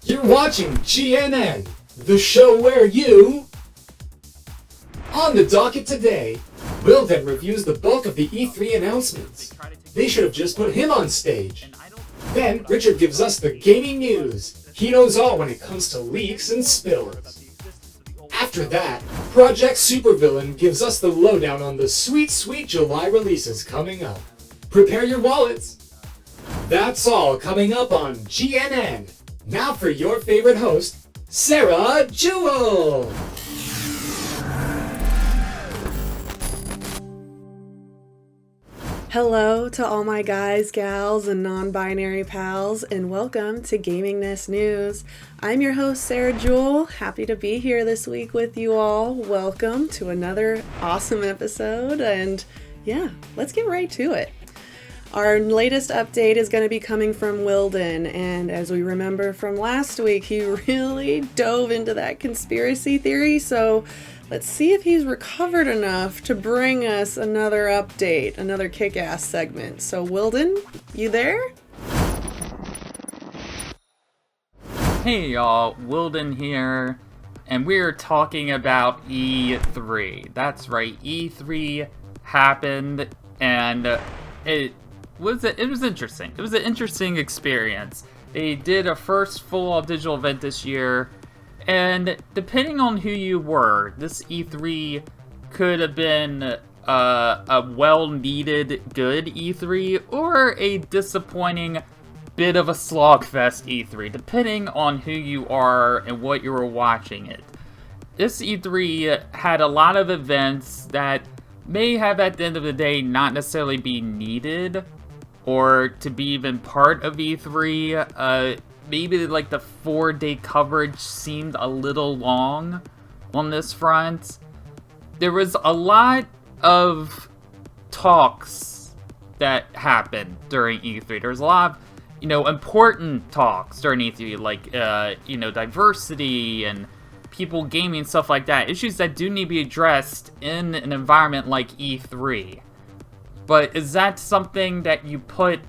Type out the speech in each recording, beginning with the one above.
You're watching GNN, the show where you... On the docket today, Wilden reviews the bulk of the E3 announcements. They should have just put him on stage. Then, Richard gives us the gaming news. He knows all when it comes to leaks and spills. After that, Project Supervillain gives us the lowdown on the sweet, sweet July releases coming up. Prepare your wallets. That's all coming up on GNN. Now for your favorite host, Sarah Jewell. Hello to all my guys, gals, and non-binary pals, and welcome to Gaming Nest News. I'm your host, Sarah Jewell. Happy to be here this week with you all. Welcome to another awesome episode, and yeah, let's get right to it. Our latest update is going to be coming from Wilden, and as we remember from last week, he really dove into that conspiracy theory, so let's see if he's recovered enough to bring us another update, another kick-ass segment. So Wilden, you there? Hey y'all, Wilden here, and we're talking about E3. That's right, E3 happened, and it was interesting. It was an interesting experience. They did a first full digital event this year, and depending on who you were, this E3 could have been a well-needed good E3 or a disappointing bit of a slogfest E3, depending on who you are and what you were watching it. This E3 had a lot of events that may have at the end of the day not necessarily be needed or to be even part of E3. Maybe like the 4-day coverage seemed a little long on this front. There was a lot of talks that happened during E3. There was a lot of, important talks during E3, like, diversity and people gaming, stuff like that. Issues that do need to be addressed in an environment like E3. But is that something that you put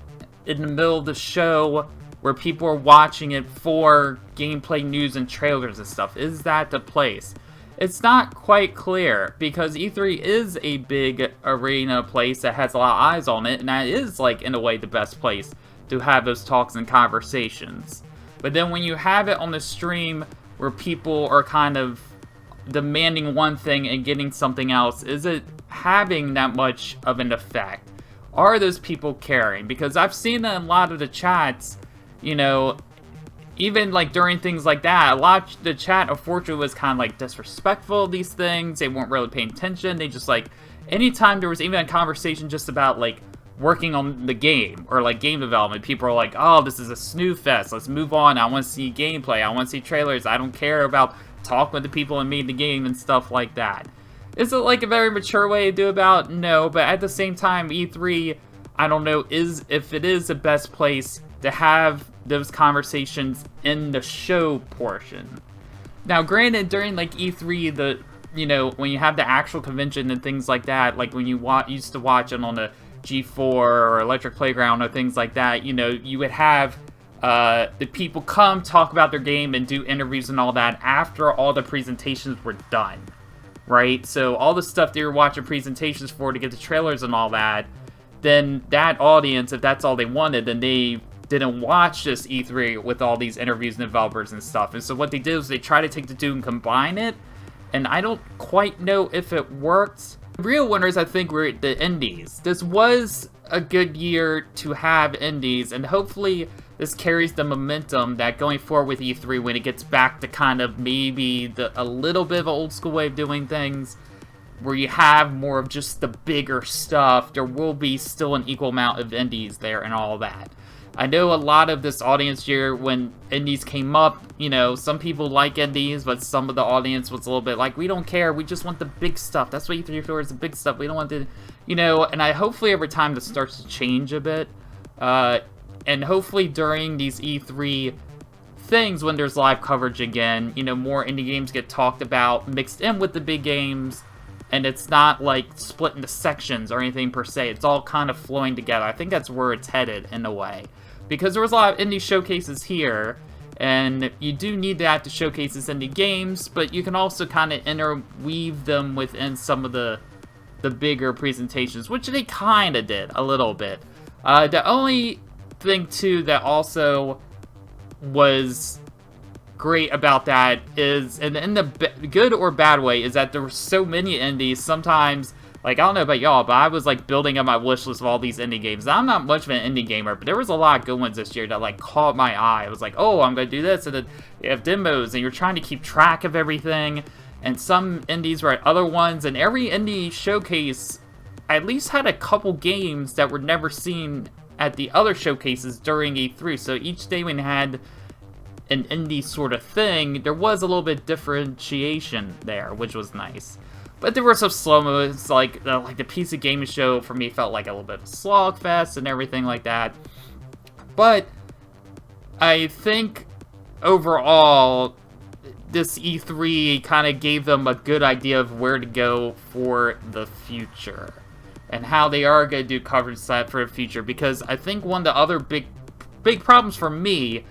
in the middle of the show where people are watching it for gameplay news and trailers and stuff? Is that the place? It's not quite clear, because E3 is a big arena place that has a lot of eyes on it, and that is, like, in a way, the best place to have those talks and conversations. But then when you have it on the stream where people are kind of demanding one thing and getting something else, is it having that much of an effect? Are those people caring? Because I've seen that in a lot of the chats, even like during things like that, a lot of the chat unfortunately was kind of like disrespectful of these things. They weren't really paying attention. They just like, anytime there was even a conversation just about like working on the game or like game development, people are like, oh, this is a snooze fest, let's move on, I want to see gameplay, I want to see trailers, I don't care about talking with the people who made the game and stuff like that. Is it like a very mature way to do about? No, but at the same time, E3, I don't know if it is the best place to have those conversations in the show portion. Now, granted, during like E3, when you have the actual convention and things like that, like when you used to watch it on the G4 or Electric Playground or things like that, you would have the people come talk about their game and do interviews and all that after all the presentations were done, right? So all the stuff they were watching presentations for to get the trailers and all that, then that audience, if that's all they wanted, then they didn't watch this E3 with all these interviews and developers and stuff. And so what they did was they tried to take the two and combine it, and I don't quite know if it worked. The real winners, I think, were the indies. This was a good year to have indies, and hopefully this carries the momentum that going forward with E3, when it gets back to kind of maybe a little bit of an old school way of doing things, where you have more of just the bigger stuff, there will be still an equal amount of indies there and all that. I know a lot of this audience here, when indies came up, some people like indies, but some of the audience was a little bit like, we don't care, we just want the big stuff. That's what E3 for, is the big stuff. We don't want the, and I hopefully over time this starts to change a bit. And hopefully during these E3 things, when there's live coverage again, more indie games get talked about, mixed in with the big games, and it's not like split into sections or anything per se. It's all kind of flowing together. I think that's where it's headed in a way. Because there was a lot of indie showcases here, And you do need that to showcase this indie games, but you can also kind of interweave them within some of the bigger presentations, which they kind of did a little bit. The only thing, too, that also was great about that is, and in the good or bad way, is that there were so many indies. Sometimes, like, I don't know about y'all, but I was, like, building up my wish list of all these indie games. I'm not much of an indie gamer, but there was a lot of good ones this year that, like, caught my eye. I was like, oh, I'm gonna do this, and then you have demos, and you're trying to keep track of everything, and some indies were at other ones, and every indie showcase at least had a couple games that were never seen at the other showcases during E3. So each day when it had an indie sort of thing, there was a little bit differentiation there, which was nice. But there were some slow-mos, like the PC Gaming Show for me felt like a little bit of a slogfest and everything like that. But I think overall, this E3 kind of gave them a good idea of where to go for the future and how they are going to do coverage set for the future. Because I think one of the other big problems for me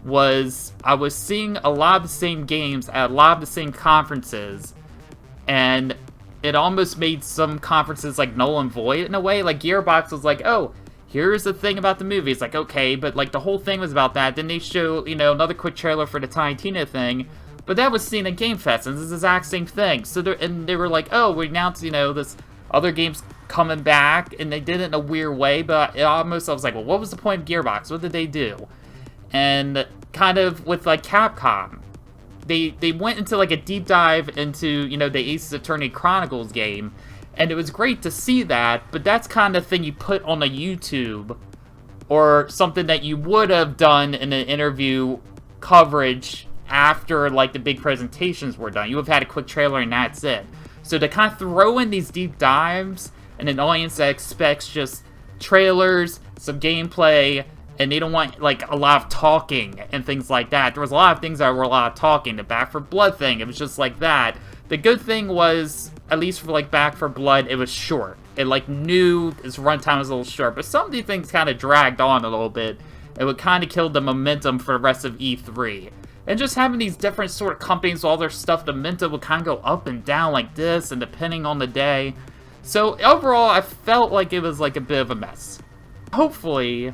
was I was seeing a lot of the same games at a lot of the same conferences, and it almost made some conferences like null and void in a way. Like Gearbox was like, oh, here's the thing about the movie. It's like, okay, but like the whole thing was about that. Then they show, you know, another quick trailer for the Tiny Tina thing, but that was seen at Game Fest, and it's the exact same thing. So they were like, oh, we announced, you know, this other game's coming back, and they did it in a weird way, but I was like, well, what was the point of Gearbox? What did they do? And kind of with like Capcom, they went into like a deep dive into, you know, the Ace Attorney Chronicles game, and it was great to see that, but that's kind of thing you put on a YouTube or something that you would have done in an interview coverage after like the big presentations were done. You would have had a quick trailer and that's it. So to kind of throw in these deep dives and an audience that expects just trailers, some gameplay, and they don't want like a lot of talking and things like that. There was a lot of things that were a lot of talking. The Back for Blood thing, it was just like that. The good thing was, at least for like Back for Blood, it was short. It like knew its runtime was a little short, but some of these things kind of dragged on a little bit. It would kind of kill the momentum for the rest of E3. And just having these different sort of companies, all their stuff, the momentum would kind of go up and down like this, and depending on the day. So overall, I felt like it was like a bit of a mess. Hopefully,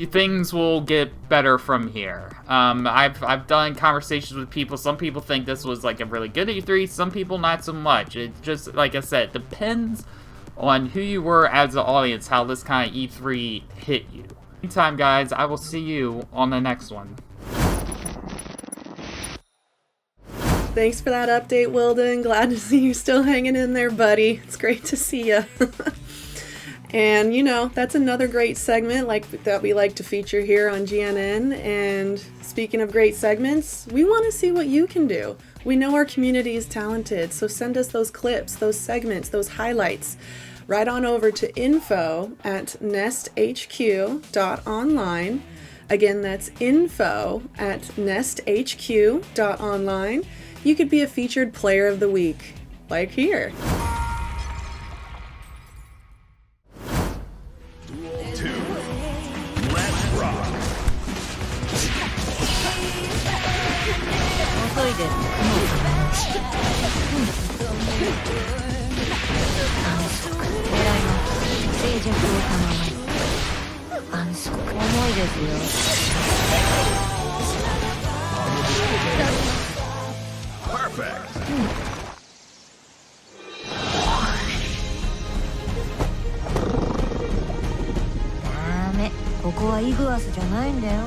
things will get better from here. I've done conversations with people. Some people think this was like a really good E3. Some people not so much. It just, like I said, depends on who you were as an audience, how this kind of E3 hit you. Meantime, guys, I will see you on the next one. Thanks for that update, Wilden. Glad to see you still hanging in there, buddy. It's great to see you. And, you know, that's another great segment that we like to feature here on GNN. And speaking of great segments, we want to see what you can do. We know our community is talented, so send us those clips, those segments, those highlights. Right on over to info@nesthq.online. Again, that's info@nesthq.online. You could be a featured player of the week, like here. Perfect. ダメ、ここはイグアスじゃないんだよ。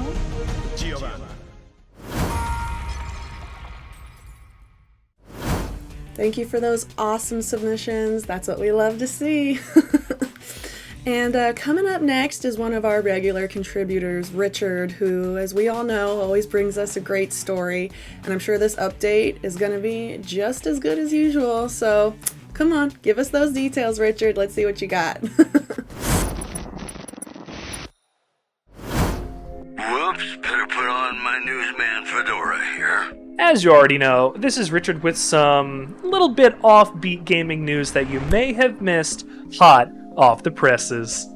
Thank you for those awesome submissions. That's what we love to see. And coming up next is one of our regular contributors, Richard, who, as we all know, always brings us a great story. And I'm sure this update is going to be just as good as usual. So come on, give us those details, Richard. Let's see what you got. Whoops, better put on my newsman fedora here. As you already know, this is Richard with some little bit offbeat gaming news that you may have missed hot off the presses.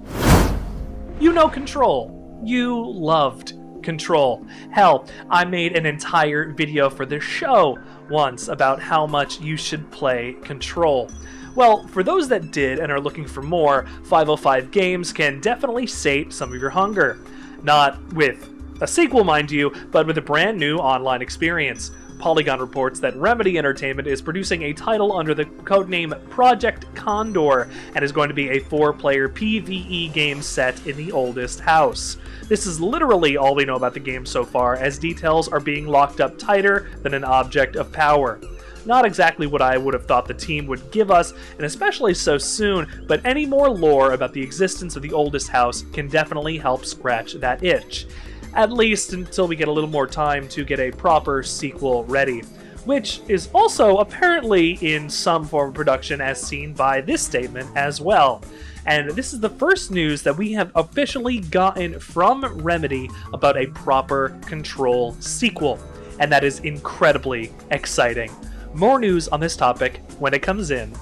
You know Control. You loved Control. Hell, I made an entire video for this show once about how much you should play Control. Well, for those that did and are looking for more, 505 Games can definitely sate some of your hunger. Not with a sequel, mind you, but with a brand new online experience. Polygon reports that Remedy Entertainment is producing a title under the codename Project Condor and is going to be a 4-player PvE game set in the oldest house. This is literally all we know about the game so far, as details are being locked up tighter than an object of power. Not exactly what I would have thought the team would give us, and especially so soon, but any more lore about the existence of the oldest house can definitely help scratch that itch. At least until we get a little more time to get a proper sequel ready, which is also apparently in some form of production as seen by this statement as well. And this is the first news that we have officially gotten from Remedy about a proper Control sequel, and that is incredibly exciting. More news on this topic when it comes in.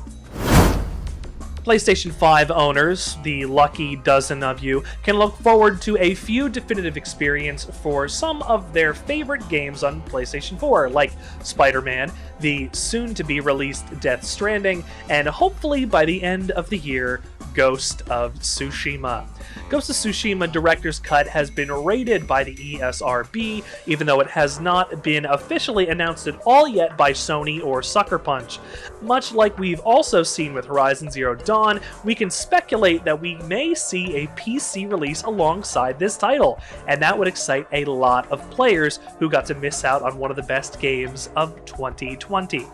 PlayStation 5 owners, the lucky dozen of you, can look forward to a few definitive experience for some of their favorite games on PlayStation 4, like Spider-Man, the soon-to-be-released Death Stranding, and hopefully by the end of the year, Ghost of Tsushima. Ghost of Tsushima Director's Cut has been rated by the ESRB, even though it has not been officially announced at all yet by Sony or Sucker Punch. Much like we've also seen with Horizon Zero Dawn, we can speculate that we may see a PC release alongside this title, and that would excite a lot of players who got to miss out on one of the best games of 2020.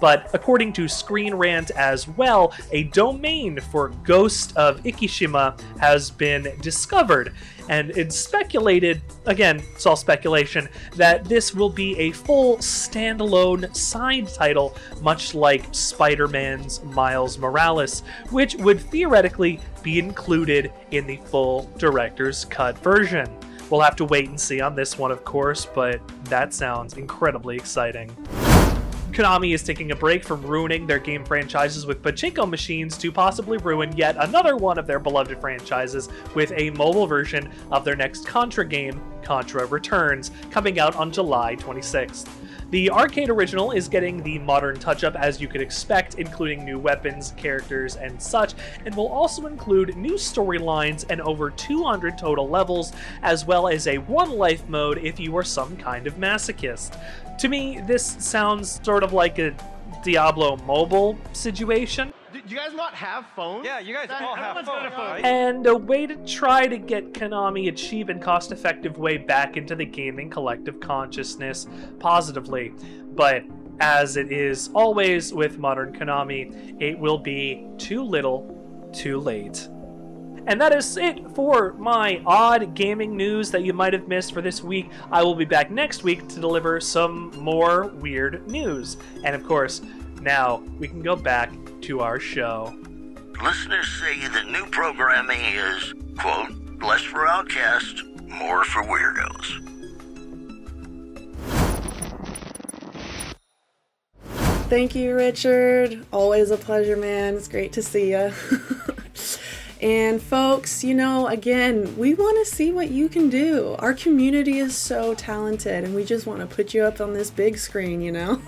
But according to Screen Rant as well, a domain for Ghost of Ikishima has been discovered, and it's speculated, again, it's all speculation, that this will be a full standalone side title, much like Spider-Man's Miles Morales, which would theoretically be included in the full Director's Cut version. We'll have to wait and see on this one, of course, but that sounds incredibly exciting. Konami is taking a break from ruining their game franchises with pachinko machines to possibly ruin yet another one of their beloved franchises with a mobile version of their next Contra game, Contra Returns, coming out on July 26th. The arcade original is getting the modern touch-up as you could expect, including new weapons, characters, and such, and will also include new storylines and over 200 total levels, as well as a one-life mode if you are some kind of masochist. To me, this sounds sort of like a Diablo mobile situation. Do you guys not have phones? Yeah, you guys all have phones, right? And a way to try to get Konami a cheap and cost-effective way back into the gaming collective consciousness positively. But as it is always with modern Konami, it will be too little, too late. And that is it for my odd gaming news that you might have missed for this week. I will be back next week to deliver some more weird news. And of course, now we can go back to our show. Listeners say that new programming is, quote, less for outcasts, more for weirdos. Thank you, Richard. Always a pleasure, man. It's great to see you. And folks, you know, again, we want to see what you can do. Our community is so talented and we just want to put you up on this big screen, you know?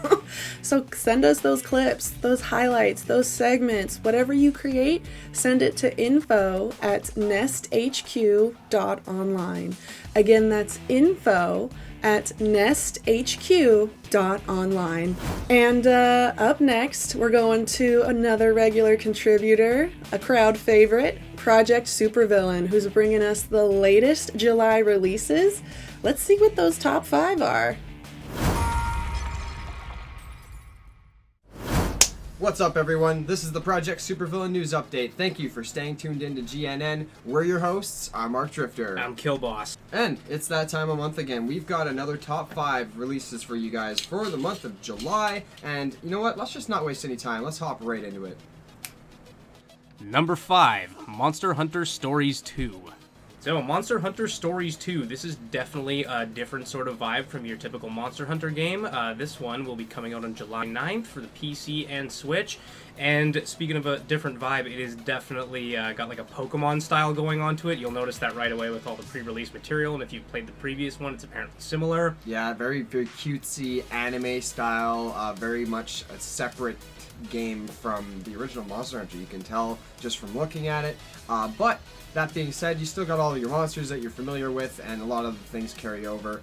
So send us those clips, those highlights, those segments, whatever you create, send it to info@nesthq.online. Again, that's info@nesthq.online. And up next, we're going to another regular contributor, a crowd favorite, Project Supervillain, who's bringing us the latest July releases. Let's see what those top 5 are. What's up, everyone? This is the Project Supervillain News Update. Thank you for staying tuned in to GNN. We're your hosts. I'm Mark Drifter. I'm Killboss. And it's that time of month again. We've got another top 5 releases for you guys for the month of July. And you know what? Let's just not waste any time. Let's hop right into it. Number 5, Monster Hunter Stories 2. So, Monster Hunter Stories 2, this is definitely a different sort of vibe from your typical Monster Hunter game. This one will be coming out on July 9th for the PC and Switch, And speaking of a different vibe, it is definitely got like a Pokemon style going on to it. You'll notice that right away with all the pre-release material, and if you've played the previous one, it's apparently similar. Yeah, very, very cutesy anime style, very much a separate game from the original Monster Hunter. You can tell just from looking at it. But that being said, you still got all of your monsters that you're familiar with, and a lot of the things carry over,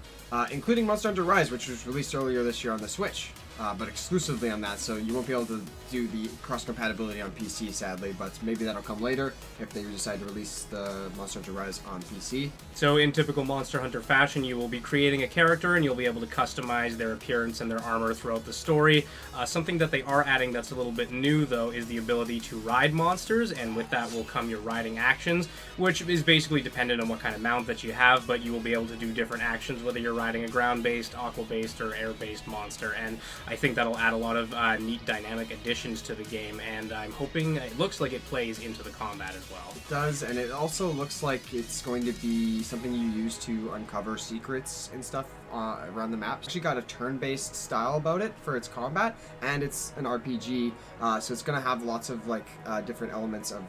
including Monster Hunter Rise, which was released earlier this year on the Switch. But exclusively on that, so you won't be able to do the cross-compatibility on PC, sadly, but maybe that'll come later if they decide to release the Monster Hunter Rise on PC. So in typical Monster Hunter fashion, you will be creating a character and you'll be able to customize their appearance and their armor throughout the story. Something that they are adding that's a little bit new, though, is the ability to ride monsters, and with that will come your riding actions, which is basically dependent on what kind of mount that you have, but you will be able to do different actions, whether you're riding a ground-based, aqua-based, or air-based monster, and I think that'll add a lot of neat dynamic additions to the game, and I'm hoping it looks like it plays into the combat as well. It does, and it also looks like it's going to be something you use to uncover secrets and stuff around the map. It's actually got a turn-based style about it for its combat, and it's an RPG, so it's going to have lots of like different elements of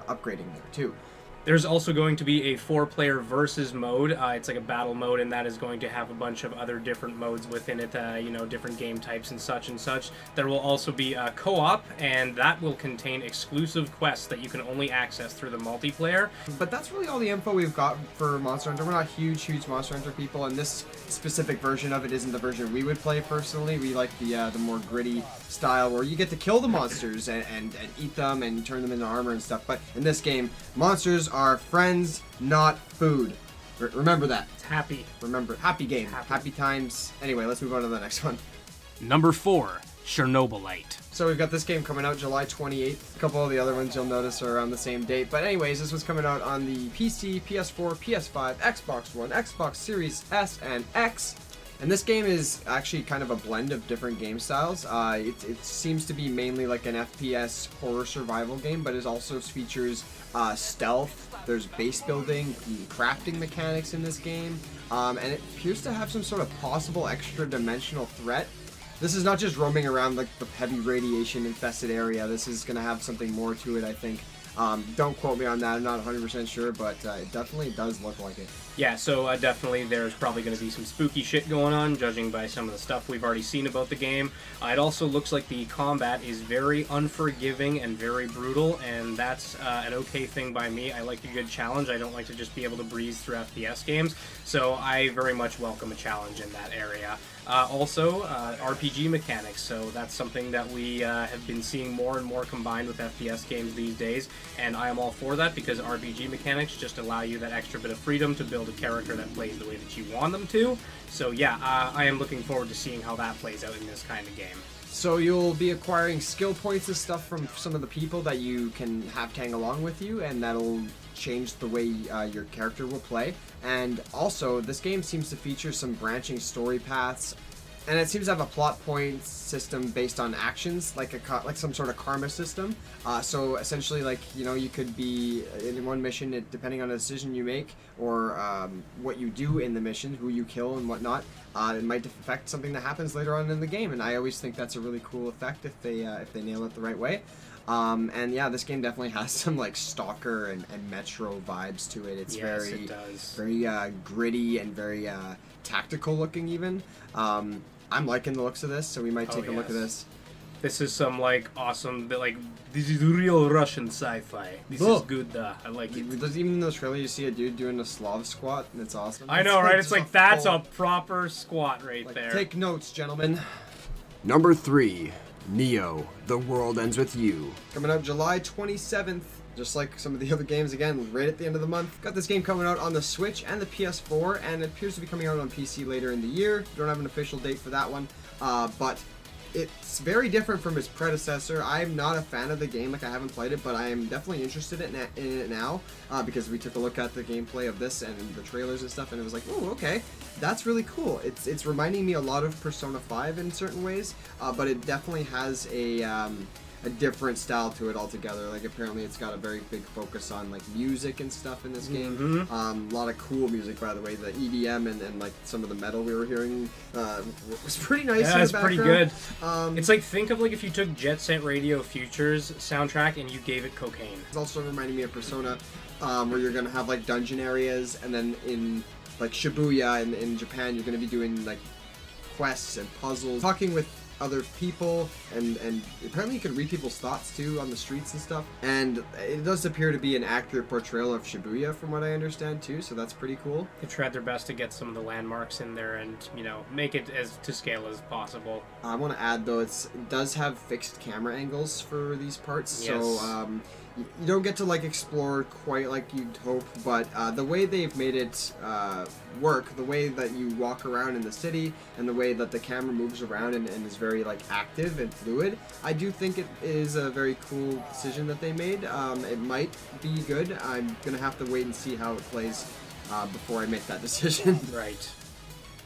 upgrading there too. There's also going to be a 4-player versus mode. It's like a battle mode, and that is going to have a bunch of other different modes within it, different game types and such. There will also be a co-op, and that will contain exclusive quests that you can only access through the multiplayer. But that's really all the info we've got for Monster Hunter. We're not huge Monster Hunter people, and this specific version of it isn't the version we would play personally. We like the more gritty style where you get to kill the monsters and eat them and turn them into armor and stuff. But in this game, monsters are friends, not food. Remember that. It's happy. Remember, happy game, happy times. Anyway, let's move on to the next one. Number 4, Chernobylite. So we've got this game coming out July 28th. A couple of the other ones you'll notice are around the same date. But anyways, this was coming out on the PC, PS4, PS5, Xbox One, Xbox Series S and X. And this game is actually kind of a blend of different game styles. It seems to be mainly like an FPS horror survival game, but it also features stealth. There's base building, crafting mechanics in this game, and it appears to have some sort of possible extra dimensional threat. This is not just roaming around like the heavy radiation infested area. This is going to have something more to it, I think. Don't quote me on that, I'm not 100% sure, but it definitely does look like it. Yeah, so definitely there's probably going to be some spooky shit going on, judging by some of the stuff we've already seen about the game. It also looks like the combat is very unforgiving and very brutal, and that's an okay thing by me. I like a good challenge. I don't like to just be able to breeze through FPS games, so I very much welcome a challenge in that area. Also, RPG mechanics, so that's something that we have been seeing more and more combined with FPS games these days, and I am all for that because RPG mechanics just allow you that extra bit of freedom to build a character that plays the way that you want them to. So yeah, I am looking forward to seeing how that plays out in this kind of game. So you'll be acquiring skill points and stuff from some of the people that you can have tag along with you, and that'll change the way your character will play. And also, this game seems to feature some branching story paths, and it seems to have a plot point system based on actions, like some sort of karma system. So essentially, like, you know, you could be in one mission, depending on a decision you make or what you do in the mission, who you kill and whatnot, it might affect something that happens later on in the game. And I always think that's a really cool effect if they nail it the right way. And yeah, this game definitely has some like Stalker and Metro vibes to it. It's very gritty and very tactical looking even. I'm liking the looks of this, so we might take a look at this. This is some like awesome, this is real Russian sci-fi. This is good. I like it. Even in the trailer, you see a dude doing a Slav squat, and it's awesome. I know, right? It's like that's a proper squat right there. Take notes, gentlemen. Number 3, Neo: The World Ends With You. Coming out July 27th. Just like some of the other games, again, right at the end of the month. Got this game coming out on the Switch and the PS4, and it appears to be coming out on PC later in the year. Don't have an official date for that one, but it's very different from its predecessor. I'm not a fan of the game, like I haven't played it, but I am definitely interested in it now, because we took a look at the gameplay of this and the trailers and stuff, and it was like, oh, okay, that's really cool. It's reminding me a lot of Persona 5 in certain ways, but it definitely has a a different style to it altogether. Like apparently it's got a very big focus on like music and stuff in this game. A lot of cool music, by the way. The EDM and like some of the metal we were hearing was pretty nice. Yeah, it's pretty good. Um, It's like, think of like if you took Jet Set Radio Future's soundtrack and you gave it cocaine. It's also reminding me of Persona, where you're gonna have like dungeon areas, and then in like Shibuya in Japan, you're gonna be doing like quests and puzzles, talking with other people, and apparently you can read people's thoughts too on the streets and stuff. And it does appear to be an accurate portrayal of Shibuya from what I understand too, so that's pretty cool. They tried their best to get some of the landmarks in there and, you know, make it as to scale as possible. I want to add though, it does have fixed camera angles for these parts, Yes. so you don't get to like explore quite like you'd hope, but the way they've made it work, the way that you walk around in the city and the way that the camera moves around and is very like active and fluid, I do think it is a very cool decision that they made. It might be good. I'm gonna have to wait and see how it plays before I make that decision. Right.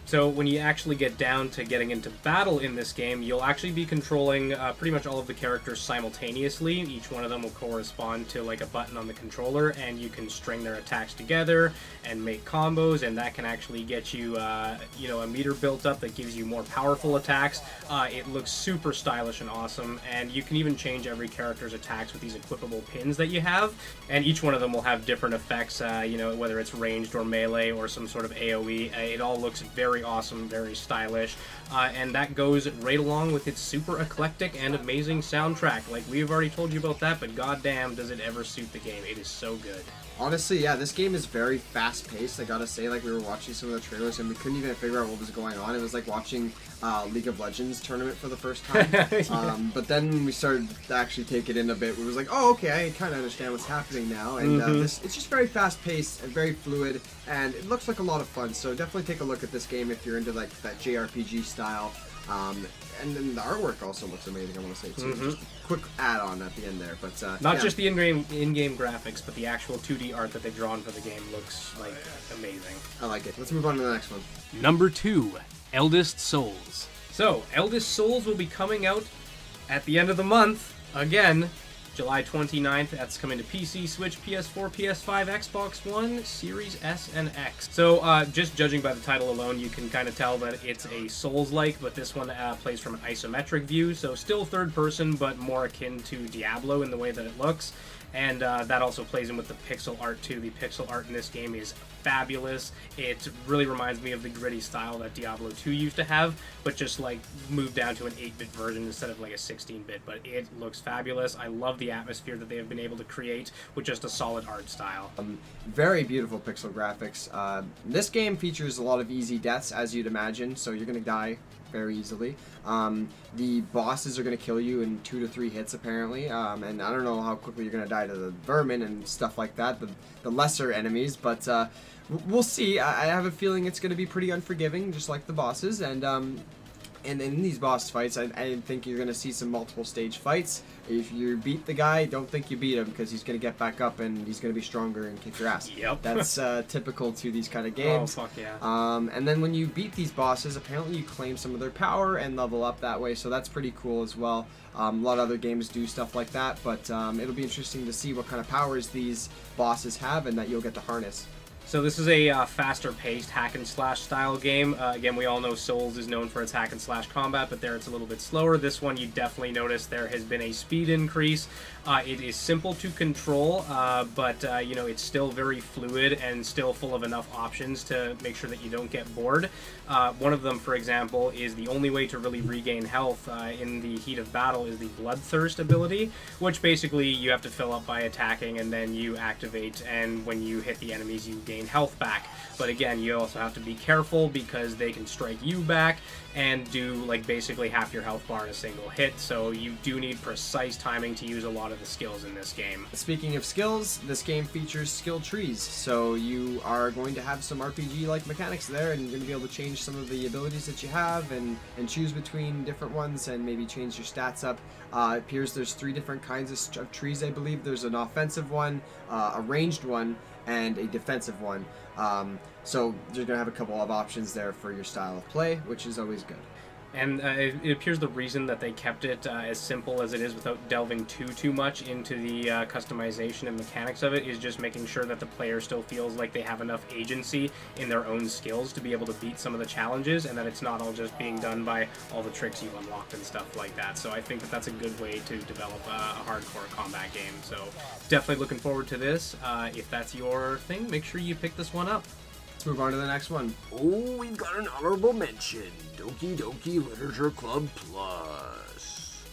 So when you actually get down to getting into battle in this game, you'll actually be controlling pretty much all of the characters simultaneously. Each one of them will correspond to like a button on the controller, and you can string their attacks together and make combos, and that can actually get you, you know, a meter built up that gives you more powerful attacks. It looks super stylish and awesome, and you can even change every character's attacks with these equipable pins that you have, and each one of them will have different effects, you know, whether it's ranged or melee or some sort of AoE. It all looks very awesome, very stylish, and that goes right along with its super eclectic and amazing soundtrack. Like, we've already told you about that, but goddamn does it ever suit the game. It is so good. Honestly, yeah, this game is very fast-paced, I gotta say. Like, we were watching some of the trailers and we couldn't even figure out what was going on. It was like watching League of Legends tournament for the first time. Yeah. But then when we started to actually take it in a bit, we was like, oh, okay, I kind of understand what's happening now. And it's just very fast-paced and very fluid, and it looks like a lot of fun. So definitely take a look at this game if you're into like that JRPG style. And then the artwork also looks amazing, I want to say too. Just a quick add-on at the end there, but Not yeah. just the in-game graphics, but the actual 2D art that they've drawn for the game looks like amazing. I like it. Let's move on to the next one. Number 2, Eldest Souls. So, Eldest Souls will be coming out at the end of the month, again, July 29th. That's coming to PC, Switch, PS4, PS5, Xbox One, Series S and X. So, just judging by the title alone, you can kind of tell that it's a Souls-like, but this one plays from an isometric view, so still third person, but more akin to Diablo in the way that it looks. And that also plays in with the pixel art too. The pixel art in this game is fabulous. It really reminds me of the gritty style that Diablo 2 used to have, but just like moved down to an 8-bit version instead of like a 16-bit. But it looks fabulous. I love the atmosphere that they have been able to create with just a solid art style. Very beautiful pixel graphics. This game features a lot of easy deaths, as you'd imagine, so you're gonna die very easily. The bosses are going to kill you in 2 to 3 hits apparently, and I don't know how quickly you're going to die to the vermin and stuff like that, the lesser enemies, but we'll see. I have a feeling it's going to be pretty unforgiving, just like the bosses, and in these boss fights, I think you're going to see some multiple stage fights. If you beat the guy, don't think you beat him, because he's going to get back up and he's going to be stronger and kick your ass. Yep. That's typical to these kind of games. Oh, fuck yeah. And then when you beat these bosses, apparently you claim some of their power and level up that way, so that's pretty cool as well. A lot of other games do stuff like that, but it'll be interesting to see what kind of powers these bosses have and that you'll get to harness. So this is a faster-paced hack-and-slash style game. Again, we all know Souls is known for its hack-and-slash combat, but there it's a little bit slower. This one, you definitely notice there has been a speed increase. It is simple to control, but you know, it's still very fluid and still full of enough options to make sure that you don't get bored. One of them, for example, is the only way to really regain health in the heat of battle is the Bloodthirst ability, which basically you have to fill up by attacking and then you activate, and when you hit the enemies, you gain health back. But again, you also have to be careful because they can strike you back and do like basically half your health bar in a single hit, so you do need precise timing to use a lot of the skills in this game. Speaking of skills, this game features skill trees, so you are going to have some RPG-like mechanics there, and you're going to be able to change some of the abilities that you have and choose between different ones and maybe change your stats up. It appears there's 3 different kinds of trees, I believe. There's an offensive one, a ranged one, and a defensive one. So you're going to have a couple of options there for your style of play, which is always good. And it appears the reason that they kept it as simple as it is without delving too much into the customization and mechanics of it is just making sure that the player still feels like they have enough agency in their own skills to be able to beat some of the challenges, and that it's not all just being done by all the tricks you've unlocked and stuff like that. So I think that that's a good way to develop a hardcore combat game. So definitely looking forward to this. If that's your thing, make sure you pick this one up. Let's move on to the next one. Oh, we've got an honorable mention. Doki Doki Literature Club Plus.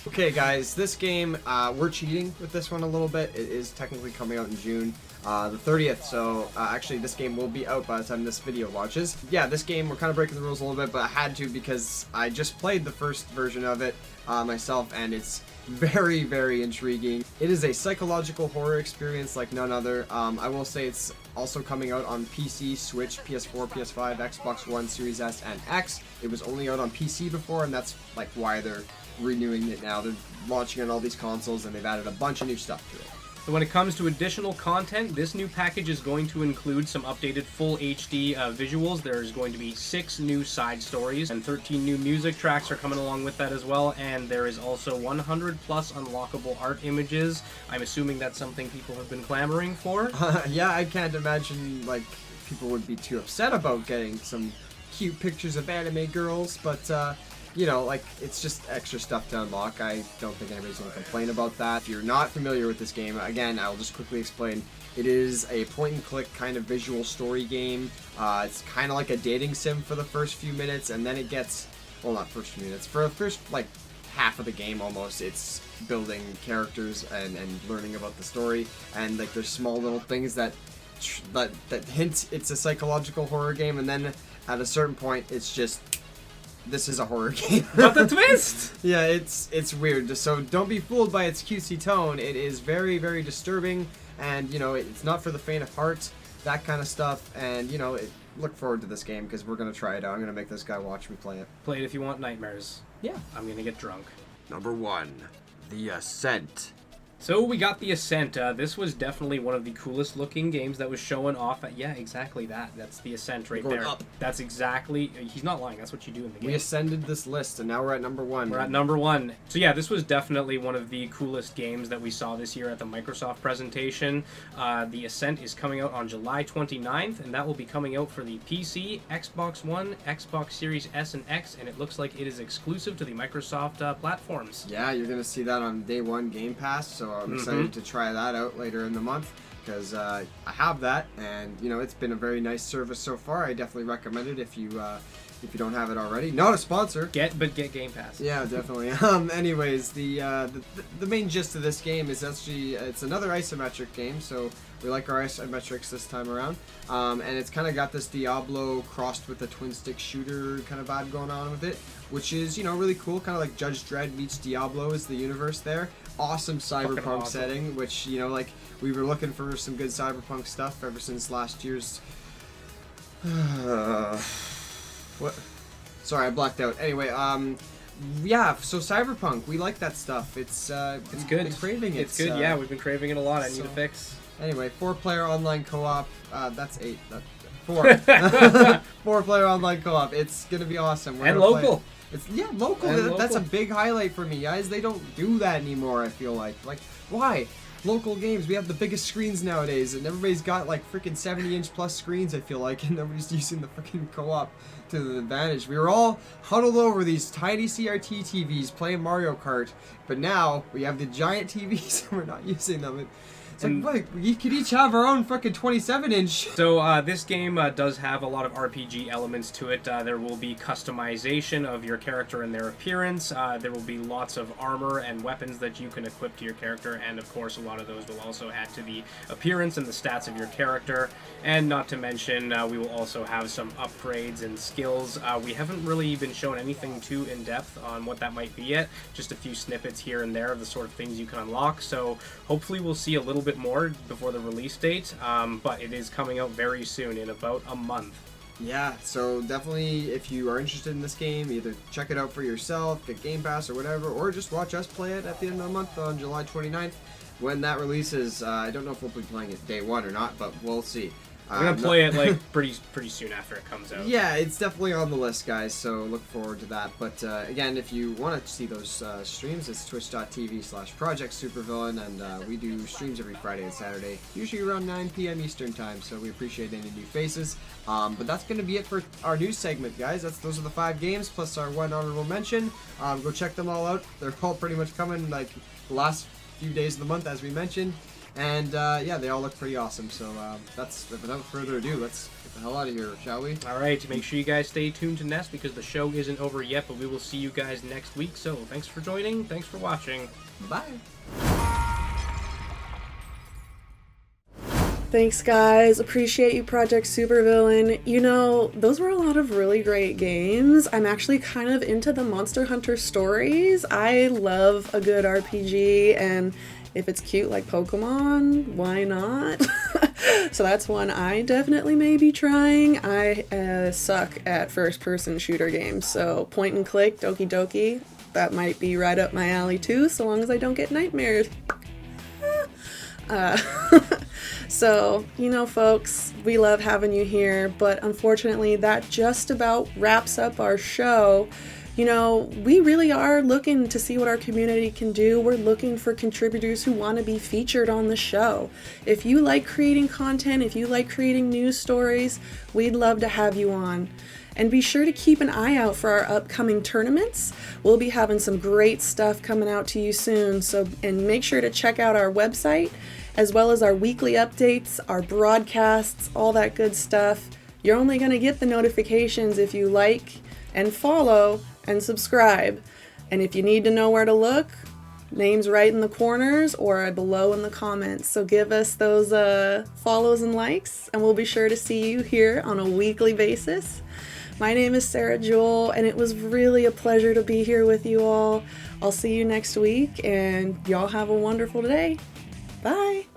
Okay, guys, this game, we're cheating with this one a little bit. It is technically coming out in June the 30th, so actually this game will be out by the time this video launches. Yeah, this game, we're kind of breaking the rules a little bit, but I had to because I just played the first version of it myself, and it's very, very intriguing. It is a psychological horror experience like none other. I will say it's also coming out on PC, Switch, PS4, PS5, Xbox One, Series S, and X. It was only out on PC before, and that's like why they're renewing it now. They're launching on all these consoles, and they've added a bunch of new stuff to it. So when it comes to additional content, this new package is going to include some updated full HD visuals. There's going to be 6 new side stories, and 13 new music tracks are coming along with that as well, and there is also 100 plus unlockable art images. I'm assuming that's something people have been clamoring for. Yeah, I can't imagine like people would be too upset about getting some cute pictures of anime girls, but you know, like, it's just extra stuff to unlock. I don't think anybody's going to complain about that. If you're not familiar with this game, again, I'll just quickly explain. It is a point-and-click kind of visual story game. It's kind of like a dating sim for the first few minutes, and then it gets, well, not first few minutes, for the first, like, half of the game almost, it's building characters and learning about the story, and, like, there's small little things that hint it's a psychological horror game, and then at a certain point, it's just, this is a horror game. What a twist! Yeah, it's weird. So don't be fooled by its cutesy tone. It is very, very disturbing, and you know it's not for the faint of heart. That kind of stuff, and you know, look forward to this game because we're gonna try it out. I'm gonna make this guy watch me play it. Play it if you want nightmares. Yeah. I'm gonna get drunk. Number 1, The Ascent. So we got The Ascent. This was definitely one of the coolest looking games that was showing off. Yeah, exactly that. That's The Ascent right there. Up. That's exactly... He's not lying. That's what you do in the game. We ascended this list, and now we're at number 1. We're at number 1. So yeah, this was definitely one of the coolest games that we saw this year at the Microsoft presentation. The Ascent is coming out on July 29th, and that will be coming out for the PC, Xbox One, Xbox Series S and X, and it looks like it is exclusive to the Microsoft platforms. Yeah, you're going to see that on day 1 Game Pass, so I'm excited to try that out later in the month because I have that, and you know it's been a very nice service so far. I definitely recommend it if you don't have it already. Not a sponsor. Get Game Pass. Yeah, definitely. Anyways, the main gist of this game is actually it's another isometric game, so we like our isometrics this time around, and it's kind of got this Diablo crossed with a twin stick shooter kind of vibe going on with it, which is really cool. Kind of like Judge Dredd meets Diablo is the universe there. Awesome cyberpunk setting, which like we were looking for some good cyberpunk stuff ever since last year's. What? Sorry, I blacked out. Anyway, yeah. So cyberpunk, we like that stuff. It's good. Been craving it. It's good. Yeah, we've been craving it a lot. I need a fix. Anyway, 4-player online co-op. That's 8. 4. 4-player online co-op. It's gonna be awesome. We're and local. Local. That's a big highlight for me, guys. They don't do that anymore. I feel like why? Local games. We have the biggest screens nowadays, and everybody's got like freaking 70-inch plus screens. I feel like, and nobody's using the freaking co-op to the advantage. We were all huddled over these tiny CRT TVs playing Mario Kart, but now we have the giant TVs and we're not using them. It's like, we could each have our own fucking 27-inch. So this game does have a lot of RPG elements to it. There will be customization of your character and their appearance. There will be lots of armor and weapons that you can equip to your character, and of course a lot of those will also add to the appearance and the stats of your character. And not to mention, we will also have some upgrades and skills. We haven't really been shown anything too in-depth on what that might be yet. Just a few snippets here and there of the sort of things you can unlock. So hopefully we'll see a little bit more before the release date, but it is coming out very soon, in about a month. Yeah, so definitely if you are interested in this game, either check it out for yourself, get Game Pass or whatever, or just watch us play it at the end of the month on July 29th when that releases. I don't know if we'll be playing it day 1 or not, but we'll see. I'm gonna play it like pretty soon after it comes out. Yeah, it's definitely on the list, guys, so look forward to that. But again, if you want to see those streams, it's twitch.tv/ProjectSupervillain, and we do streams every Friday and Saturday, usually around 9 p.m. Eastern time, so we appreciate any new faces. But that's going to be it for our news segment, guys. Those are the 5 games, plus our 1 honorable mention. Go check them all out. They're all pretty much coming like the last few days of the month, as we mentioned. And yeah, they all look pretty awesome. So that's, without further ado, let's get the hell out of here, shall we? All right, make sure you guys stay tuned to Nest because the show isn't over yet, but we will see you guys next week. So thanks for joining. Thanks for watching. Bye. Thanks, guys. Appreciate you, Project Supervillain. You know, those were a lot of really great games. I'm actually kind of into the Monster Hunter stories. I love a good RPG, and if it's cute like Pokemon, why not? So that's one I definitely may be trying. I suck at first-person shooter games, so point and click, Doki Doki, that might be right up my alley too, so long as I don't get nightmares. So, you know, folks, we love having you here, but unfortunately that just about wraps up our show. You know, we really are looking to see what our community can do. We're looking for contributors who want to be featured on the show. If you like creating content, if you like creating news stories, we'd love to have you on. And be sure to keep an eye out for our upcoming tournaments. We'll be having some great stuff coming out to you soon. And make sure to check out our website, as well as our weekly updates, our broadcasts, all that good stuff. You're only going to get the notifications if you like and follow and subscribe. And if you need to know where to look, names right in the corners or below in the comments. So give us those follows and likes, and we'll be sure to see you here on a weekly basis. My name is Sarah Jewell, and it was really a pleasure to be here with you all. I'll see you next week, and y'all have a wonderful day. Bye.